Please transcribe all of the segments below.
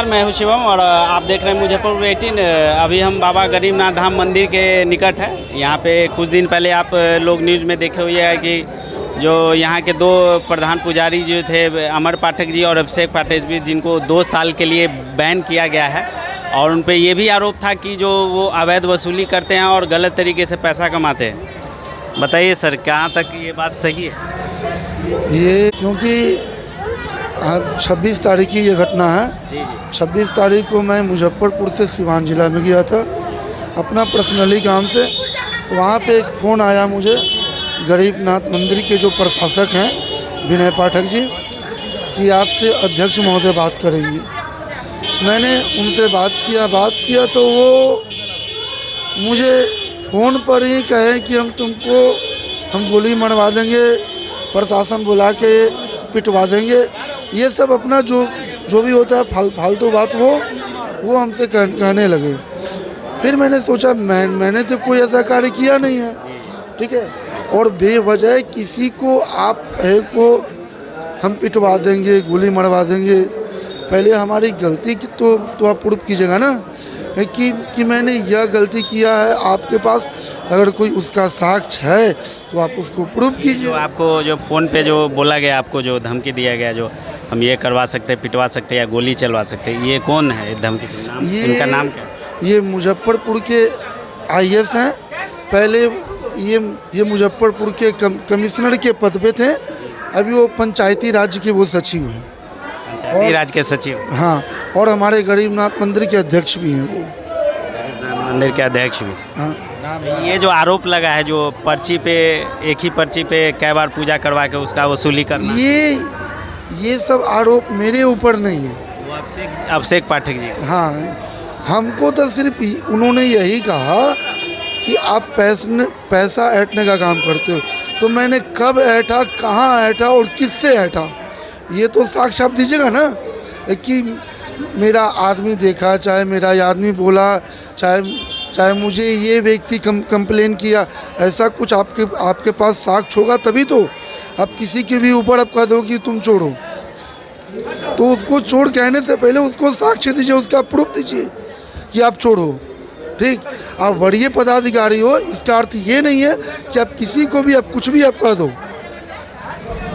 मैं हूं शिवम और आप देख रहे हैं मुजफ्फरपुर 18। अभी हम बाबा गरीबनाथ धाम मंदिर के निकट है। यहाँ पे कुछ दिन पहले आप लोग न्यूज़ में देखे हुए हैं कि जो यहाँ के दो प्रधान पुजारी जो थे, अमर पाठक जी और अभिषेक पाठक जी, जिनको 2 साल के लिए बैन किया गया है। और उन पे ये भी आरोप था कि जो वो अवैध वसूली करते हैं और गलत तरीके से पैसा कमाते हैं। बताइए सर, कहाँ तक ये बात सही है? ये क्योंकि आज 26 तारीख की ये घटना है। जी 26 तारीख को मैं मुजफ्फरपुर से सिवान जिला में गया था अपना पर्सनली काम से। तो वहाँ पे एक फ़ोन आया मुझे गरीबनाथ मंदिर के जो प्रशासक हैं विनय पाठक जी, कि आपसे अध्यक्ष महोदय बात करेंगे। मैंने उनसे बात किया तो वो मुझे फ़ोन पर ही कहे कि हम गोली मरवा देंगे, प्रशासन बुला के पिटवा देंगे। ये सब अपना जो भी होता है फालतू बात वो हमसे कहने लगे। फिर मैंने सोचा मैंने तो कोई ऐसा कार्य किया नहीं है, ठीक है। और बेवजह किसी को आप कहे को हम पिटवा देंगे, गोली मरवा देंगे, पहले हमारी गलती की तो आप प्रूफ कीजिएगा ना कि मैंने यह गलती किया है। आपके पास अगर कोई उसका साक्ष्य है तो आप उसको प्रूफ कीजिए। जो आपको जो फ़ोन पे जो बोला गया, आपको जो धमकी दिया गया, जो हम ये करवा सकते हैं, पिटवा सकते हैं या गोली चलवा सकते हैं, ये कौन है धमकी? इनका नाम क्या है? ये मुजफ्फरपुर के IAS हैं। पहले ये मुजफ्फरपुर के कमिश्नर के पद पे थे। अभी वो पंचायती राज के वो सचिव हैं। पंचायती राज के सचिव? हाँ, और हमारे गरीबनाथ मंदिर के अध्यक्ष भी हैं। वो मंदिर के अध्यक्ष भी? हाँ। ये जो आरोप लगा है, जो पर्ची पे, एक ही पर्ची पे कई बार पूजा करवा के उसका वसूली करना, ये सब आरोप मेरे ऊपर नहीं है, वो अभिषेक पाठक जी। हाँ, हमको तो सिर्फ उन्होंने यही कहा कि आप पैसा ऐंठने का काम करते हो। तो मैंने कब ऐंठा, कहाँ ऐंठा और किससे ऐंठा, ये तो साक्ष्य आप दीजिएगा ना। कि मेरा आदमी देखा, चाहे मेरा आदमी बोला, चाहे मुझे ये व्यक्ति कंप्लेन किया, ऐसा कुछ आपके पास साक्ष्य होगा तभी तो। आप किसी के भी ऊपर आप कह दो कि तुम छोड़ो, तो उसको छोड़ कहने से पहले उसको साक्ष्य दीजिए, उसका प्रूफ दीजिए कि आप छोड़ो, ठीक। आप वरीय पदाधिकारी हो, इसका अर्थ ये नहीं है कि आप किसी को भी आप कुछ भी आप कह दो,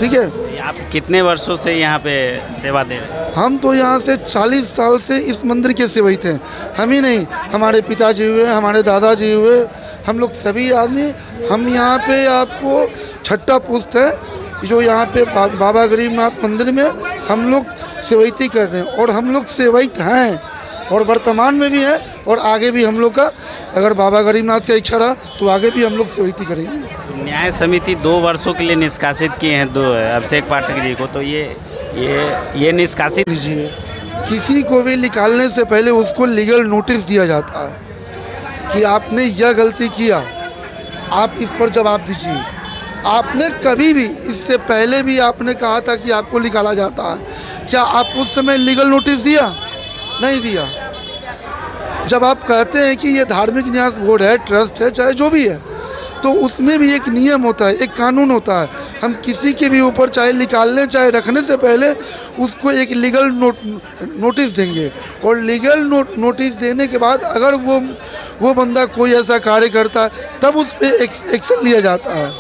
ठीक है। आप कितने वर्षों से यहाँ पे सेवा दे रहे हैं? हम तो यहाँ से 40 साल से इस मंदिर के सेवक थे। हम ही नहीं, हमारे पिताजी हुए, हमारे दादाजी हुए, हम लोग सभी आदमी, हम यहाँ पे आपको छठा पुस्त है जो यहाँ पे बाबा गरीबनाथ मंदिर में हम लोग सेवैती कर रहे हैं। और हम लोग सेवक हैं और वर्तमान में भी हैं, और आगे भी हम लोग का, अगर बाबा गरीबनाथ का इच्छा रहा तो आगे भी हम लोग सेवैती करेंगे। न्याय समिति 2 वर्षों के लिए निष्कासित किए हैं अभिषेक पाठक जी को, तो ये निष्कासित लीजिए। किसी को भी निकालने से पहले उसको लीगल नोटिस दिया जाता है कि आपने यह गलती किया, आप इस पर जवाब दीजिए। आपने कभी भी इससे पहले भी आपने कहा था कि आपको निकाला जाता है, क्या आप उस समय लीगल नोटिस दिया? नहीं दिया। जब आप कहते हैं कि ये धार्मिक न्यास बोर्ड है, ट्रस्ट है, चाहे जो भी है, तो उसमें भी एक नियम होता है, एक कानून होता है। हम किसी के भी ऊपर चाहे निकालने चाहे रखने से पहले उसको एक लीगल नोटिस देंगे, और लीगल नोटिस देने के बाद अगर वो बंदा कोई ऐसा कार्य करता है तब उस पर एक्शन लिया जाता है।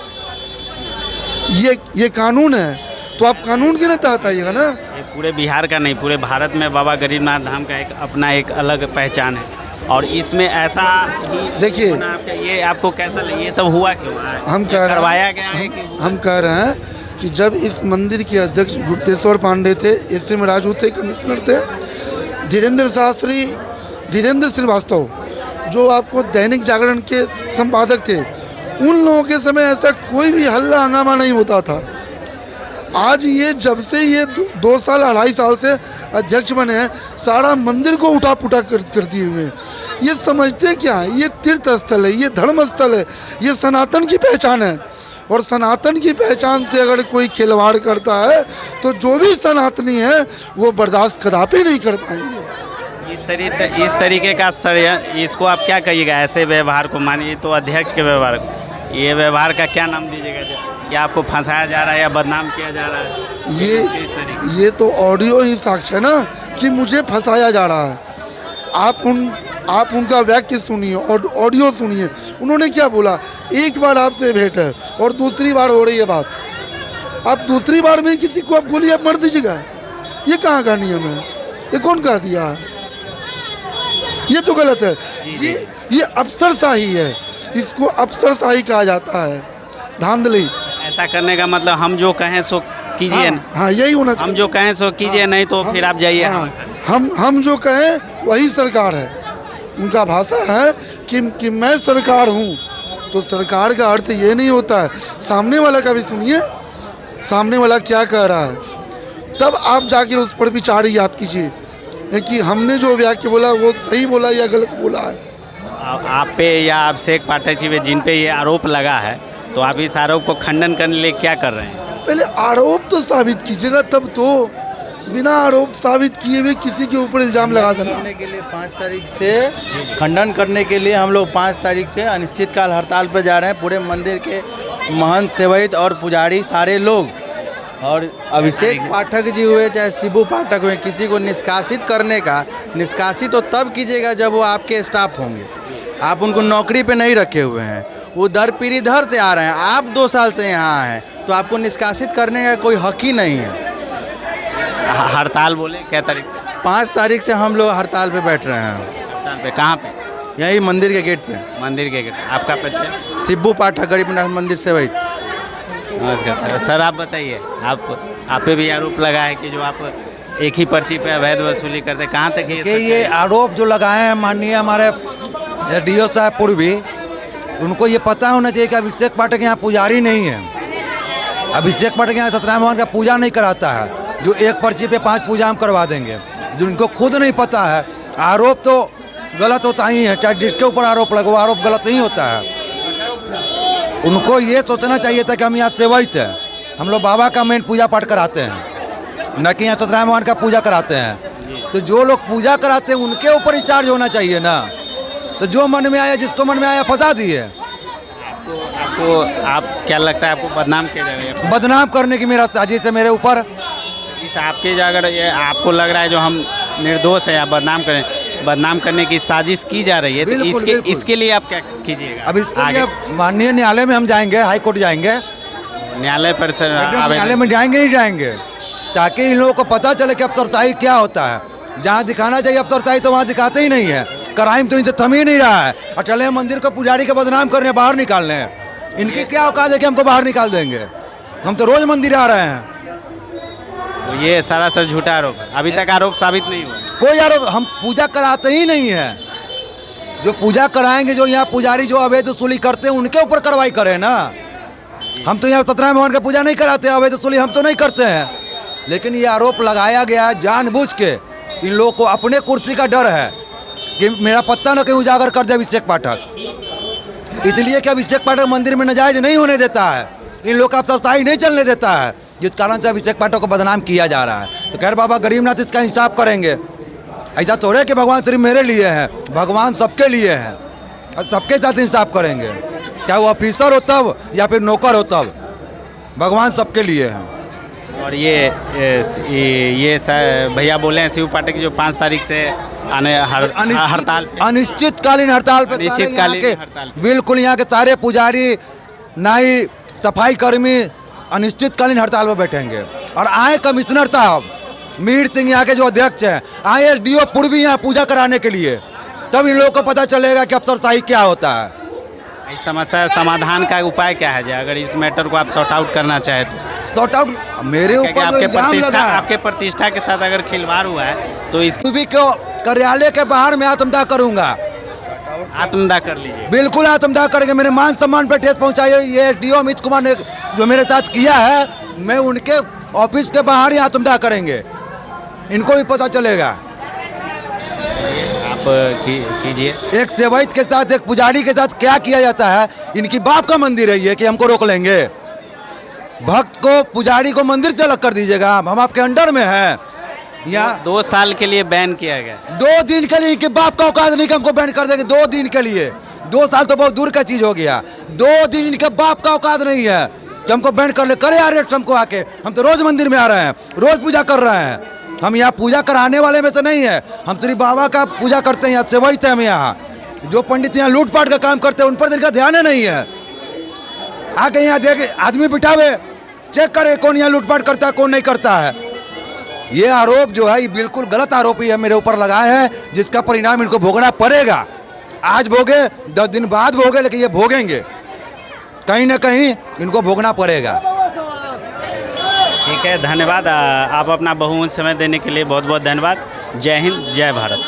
ये कानून है, तो आप कानून के लिए तहत आइएगा ना। ये पूरे बिहार का नहीं, पूरे भारत में बाबा गरीबनाथ धाम का अपना एक अलग पहचान है। और इसमें ऐसा देखिए, ये आपको कैसा लगे, ये सब हुआ क्यों? हम कह करवाया गया है कि हम कह रहे हैं कि जब इस मंदिर के अध्यक्ष गुप्तेश्वर पांडे थे, SM राजू थे, कमिश्नर थे, धीरेन्द्र श्रीवास्तव जो आपको दैनिक जागरण के संपादक थे, उन लोगों के समय ऐसा कोई भी हल्ला हंगामा नहीं होता था। आज ये जब से ये 2 साल 2.5 साल से अध्यक्ष बने हैं, सारा मंदिर को उठा पुठा कर दिए हुए हैं। ये समझते क्या है? ये तीर्थ स्थल है, ये धर्म स्थल है, ये सनातन की पहचान है। और सनातन की पहचान से अगर कोई खिलवाड़ करता है तो जो भी सनातनी है वो बर्दाश्त कदापि नहीं कर पाएंगे। इस तरीके का इसको आप क्या कहिएगा? ऐसे व्यवहार को मानिए तो अध्यक्ष के व्यवहार को, ये व्यवहार का क्या नाम दीजिएगा? या आपको फंसाया जा रहा है या बदनाम किया जा रहा है? ये तो ऑडियो ही साक्ष्य है ना कि मुझे फंसाया जा रहा है। आप उनका वाक्य सुनिए और ऑडियो सुनिए, उन्होंने क्या बोला। एक बार आपसे भेंट है और दूसरी बार हो रही है बात, आप दूसरी बार में किसी को आप गोली आप मर दीजिएगा, ये कहाँ का नियम है, ये कौन कह दिया है, ये तो गलत है। ये अफसरशाही है, इसको अफसरशाही कहा जाता है, धांधली। ऐसा करने का मतलब हम जो कहें सो कीजिए। हाँ यही होना चाहिए। हम जो कहें सो कीजिए, नहीं तो फिर आप जाइए। हम जो कहें वही सरकार है। उनका भाषा है कि मैं सरकार हूँ, तो सरकार का अर्थ ये नहीं होता है। सामने वाला का भी सुनिए, सामने वाला क्या कह रहा है, तब आप जाके उस पर विचार ही आप कीजिए कि हमने जो वाक्य बोला वो सही बोला या गलत बोला है। आप पे या अभिषेक पाठक जी पे जिन पे ये आरोप लगा है, तो आप इस आरोप को खंडन करने के लिए क्या कर रहे हैं? पहले आरोप तो साबित कीजिएगा, तब तो बिना आरोप साबित किए हुए किसी के ऊपर इल्ज़ाम लगा देना। करने के लिए 5 तारीख से खंडन करने के लिए हम लोग 5 तारीख से अनिश्चितकाल हड़ताल पर जा रहे हैं। पूरे मंदिर के महंत, सेवैत और पुजारी सारे लोग, और अभिषेक पाठक जी हुए चाहे शिबू पाठक हुए, किसी को निष्कासित करने का, निष्कासित तो तब कीजिएगा जब वो आपके स्टाफ होंगे। आप उनको नौकरी पे नहीं रखे हुए हैं, वो दर पीढ़ी धर से आ रहे हैं, आप 2 साल से यहाँ हैं, तो आपको निष्कासित करने का कोई हक ही नहीं है। हड़ताल बोले क्या तारीख से? 5 तारीख से हम लोग हड़ताल पे बैठ रहे हैं। हड़ताल पे कहाँ पे? यही मंदिर के गेट पे। मंदिर के गेट। आपका परिचय? शिबू पाठक, गरीबनाथ मंदिर सेवैत। नमस्कार सर, आप बताइए, आप पे भी आरोप लगा है कि जो आप एक ही पर्ची पे अवैध वसूली करते, कहाँ तक है ये आरोप जो लगाए हैं माननीय हमारे डीओ साहब पूर्वी, उनको ये पता होना चाहिए कि अभिषेक पाठक यहाँ पुजारी नहीं है। अभिषेक पाठक यहाँ सत्यनारायण भगवान का पूजा नहीं कराता है, जो एक पर्ची पे 5 पूजा हम करवा देंगे, जो उनको खुद नहीं पता है। आरोप तो गलत होता ही है, चाहे जिसके ऊपर आरोप लगे वो आरोप गलत नहीं होता है। उनको ये सोचना चाहिए था कि हम यहाँ सेवैत हैं, हम लोग बाबा का मेन पूजा पाठ कराते हैं, न कि यहाँ सत्यनारायण भगवान का पूजा कराते हैं। तो जो लोग पूजा कराते हैं उनके ऊपर ही चार्ज होना चाहिए ना। तो जो मन में आया, जिसको मन में आया फंसा दिए। आपको आप क्या लगता है आपको बदनाम किया जाएगा? बदनाम करने की मेरा साजिश है मेरे ऊपर। इस आपके जो अगर ये आपको लग रहा है जो हम निर्दोष है या बदनाम करने की साजिश की जा रही है, तो इसके लिए आप क्या कीजिएगा? अब इसके लिए माननीय न्यायालय में हम जाएंगे, हाई कोर्ट जाएंगे, न्यायालय पर न्यायालय में जाएंगे ही जाएंगे, ताकि इन लोगों को पता चले कि अफसरशाही क्या होता है। जहाँ दिखाना चाहिए अफसरशाही तो वहाँ दिखाते ही नहीं है। क्राइम तो इनसे थम ही नहीं रहा है, और चले मंदिर को पुजारी के बदनाम करने, बाहर निकालने हैं। इनकी क्या औकात है कि हमको बाहर निकाल देंगे? हम तो रोज मंदिर आ रहे हैं। तो ये सरासर झूठा आरोप है, अभी तक आरोप साबित नहीं हुआ। कोई आरोप, हम पूजा कराते ही नहीं है। जो पूजा कराएंगे, जो यहाँ पुजारी जो अवैध वसूली करते हैं उनके ऊपर कार्रवाई करें ना। हम तो यहाँ सत्यनारायण भगवान का पूजा नहीं कराते, अवैध वसूली हम तो नहीं करते हैं। लेकिन ये आरोप लगाया गया है जानबूझ के। इन लोगों को अपने कुर्सी का डर है कि मेरा पत्ता न कहीं उजागर कर दे अभिषेक पाठक, इसलिए कि अभिषेक पाठक मंदिर में नाजायज नहीं होने देता है, इन लोग का अफसरशाही नहीं चलने देता है, जिस कारण से अभिषेक पाठक को बदनाम किया जा रहा है। तो खैर बाबा गरीबनाथ इसका इंसाफ करेंगे। ऐसा थोड़े कि भगवान सिर्फ मेरे लिए है, भगवान सबके लिए है, और सबके साथ इंसाफ करेंगे, चाहे वो ऑफिसर हो तब या फिर नौकर हो तब, भगवान सबके लिए है। और ये भैया बोले हैं शिव पाठक जो 5 तारीख से आने हड़ताल पे, अनिश्चितकालीन हड़ताल पे, बिल्कुल यहाँ के सारे पुजारी, नाई, सफाई कर्मी अनिश्चितकालीन हड़ताल पर बैठेंगे। और आए कमिश्नर साहब मीर सिंह यहाँ के जो अध्यक्ष हैं, आए एसडीओ पूर्वी यहाँ पूजा कराने के लिए, तब इन लोगों को पता चलेगा कि अफसरशाही क्या होता है। इस समस्या समाधान का उपाय क्या है? अगर इस मैटर को आप सॉर्ट आउट करना चाहे तो सॉर्ट आउट मेरे ऊपर आपके प्रतिष्ठा के साथ अगर खिलवाड़ हुआ है तो इस कार्यालय के बाहर में आत्मदाह करूंगा। आत्मदाह कर लीजिए। बिल्कुल आत्मदाह करेंगे। मेरे मान सम्मान पर ठेस पहुंचाई ये डीओ अमित कुमार ने जो मेरे साथ किया है, मैं उनके ऑफिस के बाहर ही आत्मदाह करेंगे, इनको भी पता चलेगा। आप कीजिए। एक सेवैत के साथ, एक पुजारी के साथ क्या किया जाता है? इनकी बाप का मंदिर है ये कि हमको रोक लेंगे? भक्त को, पुजारी को मंदिर से अलग कर दीजिएगा। हम आपके अंडर में हैं। यहाँ 2 साल के लिए बैन किया गया। 2 दिन के लिए इनके बाप का औकात नहीं कि हमको बैन कर देंगे। 2 दिन के लिए, 2 साल तो बहुत दूर का चीज हो गया। 2 दिन इनके बाप का औकात नहीं है कि हमको बैन कर ले। करे अरेस्ट हमको आके, हम तो रोज मंदिर में आ रहे हैं, रोज पूजा कर रहे हैं। हम यहाँ पूजा कराने वाले में से नहीं है, हम सिर्फ बाबा का पूजा करते हैं, यहाँ सेवक थे हम यहाँ। जो पंडित यहाँ लूटपाट का काम करते हैं उन पर इनका ध्यान ही नहीं है। आके यहाँ देखे आदमी बिठावे, चेक करे कौन यहाँ लूटपाट करता है कौन नहीं करता है। ये आरोप जो है ये बिल्कुल गलत आरोप ही है मेरे ऊपर लगाए हैं, जिसका परिणाम इनको भोगना पड़ेगा। आज भोगे 10 दिन बाद भोगे, लेकिन ये भोगेंगे, कहीं ना कहीं इनको भोगना पड़ेगा। ठीक है, धन्यवाद। आप अपना बहुमूल्य समय देने के लिए बहुत बहुत धन्यवाद। जय हिंद, जय भारत।